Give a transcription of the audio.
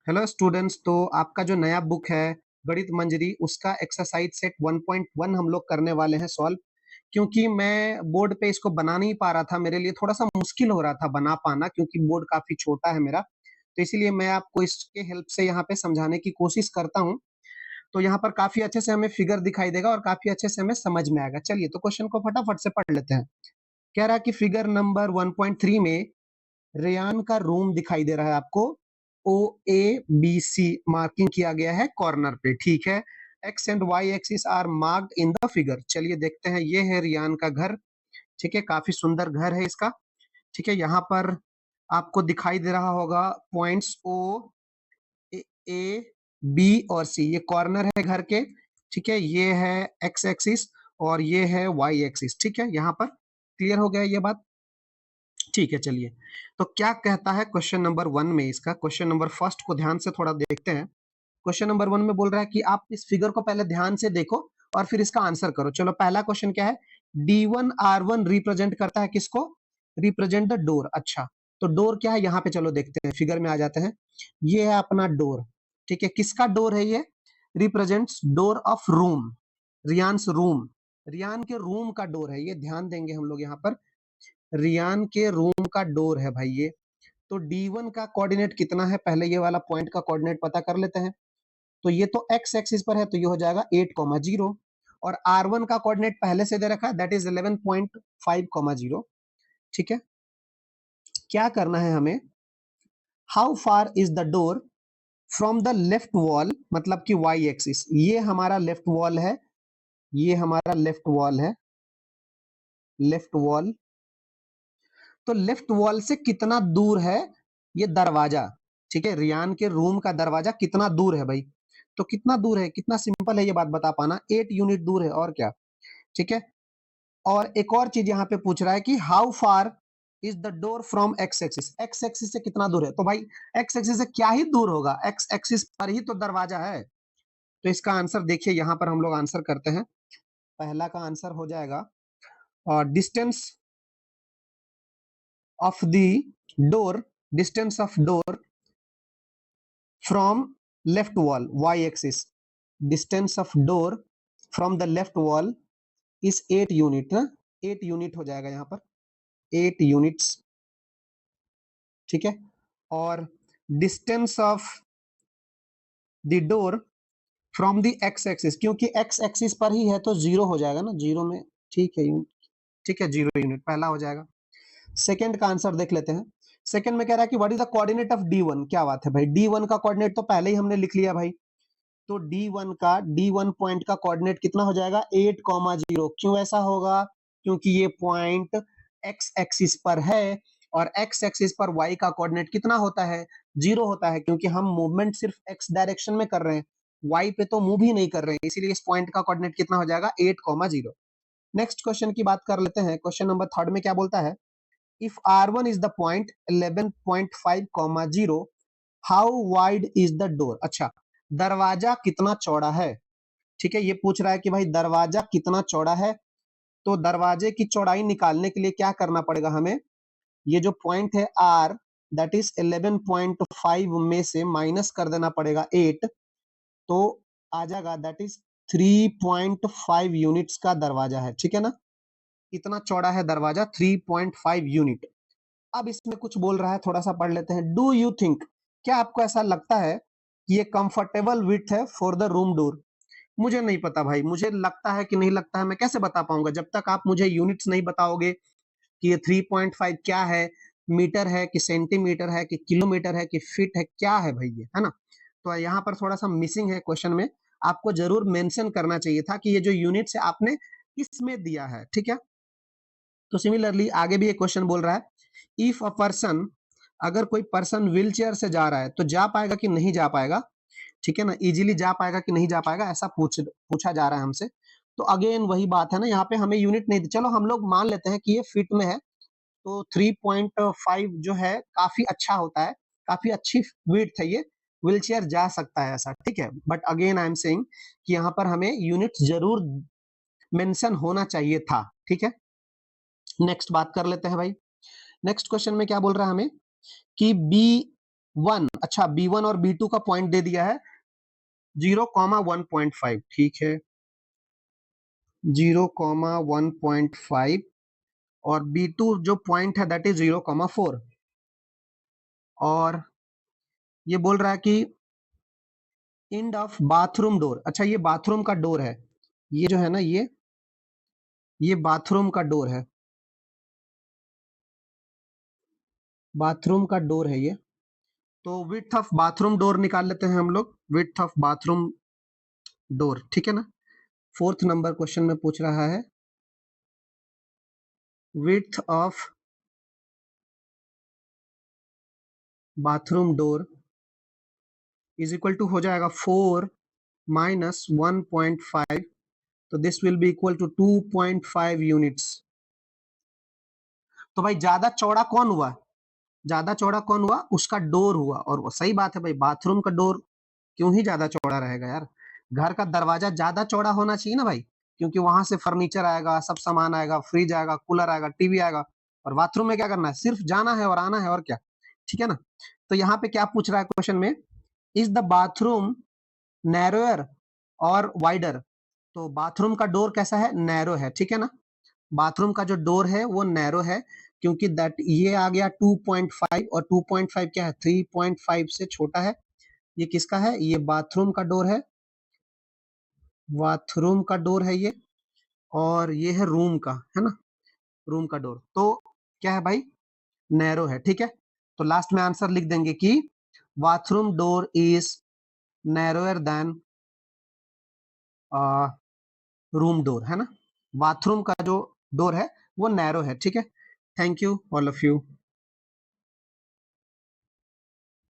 Hello students. तो आपका जो नया बुक है गणित मंजरी, उसका एक्सरसाइज सेट 1.1 हम लोग करने वाले हैं सॉल्व। क्योंकि मैं बोर्ड पे इसको बना नहीं पा रहा था, मेरे लिए थोड़ा सा मुश्किल हो रहा था बना पाना, क्योंकि बोर्ड काफी छोटा है मेरा। तो इसीलिए मैं आपको इसके हेल्प से यहाँ पे समझाने की कोशिश करता हूँ। तो यहाँ पर काफी अच्छे से हमें फिगर दिखाई देगा और काफी अच्छे से हमें समझ में आएगा। चलिए तो क्वेश्चन को फटाफट से पढ़ लेते हैं। कह रहा है कि फिगर नंबर 1.3 में रेयान का रूम दिखाई दे रहा है आपको। ओ ए बी सी मार्किंग किया गया है कॉर्नर पे, ठीक है। X and Y axis are marked in the figure. चलिए देखते हैं, ये है रियान का घर। ठीक है, काफी सुंदर घर है इसका। ठीक है, यहाँ पर आपको दिखाई दे रहा होगा पॉइंट्स ओ ए बी और सी, ये कॉर्नर है घर के। ठीक है, ये है एक्स एक्सिस और ये है वाई एक्सिस। ठीक है, यहाँ पर क्लियर हो गया ये बात। ठीक है, चलिए तो क्या कहता है क्वेश्चन नंबर 1 में। इसका क्वेश्चन नंबर फर्स्ट को ध्यान से थोड़ा देखते हैं। क्वेश्चन नंबर 1 में बोल रहा है कि आप इस फिगर को पहले ध्यान से देखो और फिर इसका आंसर करो। चलो, पहला क्वेश्चन क्या है। D1R1 रिप्रेजेंट करता है किसको? Represent the door. अच्छा, तो डोर क्या है यहाँ पे, चलो देखते हैं, फिगर में आ जाते हैं। ये है अपना डोर। ठीक है, किसका डोर है ये? Represents door of room, Riyan's room. Riyan के रूम का डोर है ये, ध्यान देंगे हम लोग यहाँ पर। रियान के रूम का डोर है भाई ये। तो D1 का कोऑर्डिनेट कितना है, पहले ये वाला पॉइंट का कोऑर्डिनेट पता कर लेते हैं। तो ये तो एक्स एक्सिस पर है, तो ये हो जाएगा 8,0। और R1 का कोऑर्डिनेट पहले से दे रखा है, दैट इज 11.5,0। ठीक है, क्या करना है हमें। How far is the door from the left wall, मतलब कि वाई एक्सिस। ये हमारा लेफ्ट वॉल है, ये हमारा लेफ्ट वॉल है, लेफ्ट वॉल। तो लेफ्ट वॉल से कितना दूर है ये दरवाजा? ठीक है, रियान के रूम का दरवाजा कितना दूर है भाई? तो कितना दूर है, कितना सिंपल है ये बात बता पाना, 8 यूनिट दूर है, और क्या। ठीक है, और एक और चीज यहाँ पे पूछ रहा है कि how far is the door from x axis. X axis से कितना दूर है? तो भाई एक्स एक्सिस से क्या ही दूर होगा, एक्स एक्सिस पर ही तो दरवाजा है। तो इसका आंसर देखिए, यहाँ पर हम लोग आंसर करते हैं। पहला का आंसर हो जाएगा और distance of the door, distance of door from left wall y axis, distance of door from the left wall is 8 unit ना, 8 यूनिट हो जाएगा यहाँ पर, 8 यूनिट्स। ठीक है, और distance of the door from the x axis, क्योंकि x axis पर ही है तो जीरो हो जाएगा ना, जीरो में। ठीक है यूनिट, ठीक है, 0 यूनिट पहला हो जाएगा। सेकंड का आंसर देख लेते हैं। सेकंड में कह रहा है कि what is the coordinate of D1। क्या बात है भाई, D1 का कोऑर्डिनेट तो पहले ही हमने लिख लिया भाई। तो D1 पॉइंट का कोऑर्डिनेट कितना हो जाएगा? 8,0। क्यों ऐसा होगा? क्योंकि ये पॉइंट एक्स एक्सिस पर है और एक्स एक्सिस पर वाई का कोऑर्डिनेट कितना होता है? 0 होता है, क्योंकि हम मूवमेंट सिर्फ एक्स डायरेक्शन में कर रहे हैं, वाई पे तो मूव ही नहीं कर रहे हैं, इसीलिए इस पॉइंट का कोऑर्डिनेट कितना हो जाएगा? 8,0। नेक्स्ट क्वेश्चन की बात कर लेते हैं। क्वेश्चन नंबर थर्ड में क्या बोलता है। If R1 is the point 11.5,0, how wide is the door. अच्छा, दरवाजा कितना चौड़ा है? ठीक है, ये पूछ रहा है कि भाई दरवाजा कितना चौड़ा है। तो दरवाजे की चौड़ाई निकालने के लिए क्या करना पड़ेगा हमें। ये जो पॉइंट है आर, दैट इज 11.5 में से माइनस कर देना पड़ेगा 8, तो आ जाएगा दैट इज 3.5 यूनिट्स का दरवाजा है। ठीक है ना, इतना चौड़ा है दरवाजा, 3.5 यूनिट। अब इसमें कुछ बोल रहा है, थोड़ा सा पढ़ लेते हैं। डू यू थिंक, क्या आपको ऐसा लगता है कि ये कंफर्टेबल विड्थ है फॉर द रूम डोर? मुझे नहीं पता भाई, मुझे लगता है कि नहीं लगता है, मैं कैसे बता पाऊंगा जब तक आप मुझे यूनिट्स नहीं बताओगे कि ये 3.5 क्या है, मीटर है कि सेंटीमीटर है कि किलोमीटर है कि फीट है, क्या है भाई ये, है ना। तो यहाँ पर थोड़ा सा मिसिंग है क्वेश्चन में, आपको जरूर मेंशन करना चाहिए था कि ये जो यूनिट्स है आपने किसमें दिया है। ठीक है, तो सिमिलरली आगे भी एक क्वेश्चन बोल रहा है। इफ अ पर्सन, अगर कोई पर्सन व्हील चेयर से जा रहा है तो जा पाएगा कि नहीं जा पाएगा? ठीक है ना, इजीली जा पाएगा कि नहीं जा पाएगा, ऐसा पूछा जा रहा है हमसे। तो अगेन वही बात है ना, यहाँ पे हमें यूनिट नहीं, चलो हम लोग मान लेते हैं कि ये फीट में है। तो 3.5 जो है काफी अच्छा होता है, काफी अच्छी विड्थ है, ये व्हील चेयर जा सकता है ऐसा। ठीक है, but again I am saying कि यहाँ पर हमें यूनिट जरूर मेंशन होना चाहिए था। ठीक है, नेक्स्ट बात कर लेते हैं भाई। नेक्स्ट क्वेश्चन में क्या बोल रहा है हमें कि बी 1, अच्छा B1 और B2 का पॉइंट दे दिया है 0,1.5, ठीक है 0,1.5, और B2 जो पॉइंट है दैट इज 0,4, और ये बोल रहा है कि एंड ऑफ बाथरूम डोर, अच्छा ये बाथरूम का डोर है, ये जो है ना ये बाथरूम का डोर है, बाथरूम का डोर है ये। तो विड्थ ऑफ बाथरूम डोर निकाल लेते हैं हम लोग, विड्थ ऑफ बाथरूम डोर, ठीक है ना। फोर्थ नंबर क्वेश्चन में पूछ रहा है width of bathroom door is equal to हो जाएगा 4 माइनस 1.5, तो this will be equal to 2.5 units. तो भाई ज्यादा चौड़ा कौन हुआ, ज्यादा चौड़ा कौन हुआ, उसका डोर हुआ, और वो सही बात है भाई, बाथरूम का डोर क्यों ही ज्यादा चौड़ा रहेगा यार, घर का दरवाजा ज्यादा चौड़ा होना चाहिए ना भाई, क्योंकि वहां से फर्नीचर आएगा, सब सामान आएगा, फ्रिज आएगा, कूलर आएगा, टीवी आएगा, और बाथरूम में क्या करना है, सिर्फ जाना है और आना है, और क्या, ठीक है ना। तो यहाँ पे क्या पूछ रहा है क्वेश्चन में, इज द बाथरूम नैरोयर और वाइडर, तो बाथरूम का डोर कैसा है, नैरो है, ठीक है ना, बाथरूम का जो डोर है वो नैरो है, क्योंकि दैट ये आ गया 2.5, और 2.5 क्या है, 3.5 से छोटा है। ये किसका है, ये बाथरूम का डोर है, बाथरूम का डोर है ये, और ये है रूम का, है ना, रूम का डोर, तो क्या है भाई, नैरो है, ठीक है। तो लास्ट में आंसर लिख देंगे कि bathroom door is narrower than room door, है ना, बाथरूम का जो डोर है वो नैरो है, ठीक है। Thank you all of you.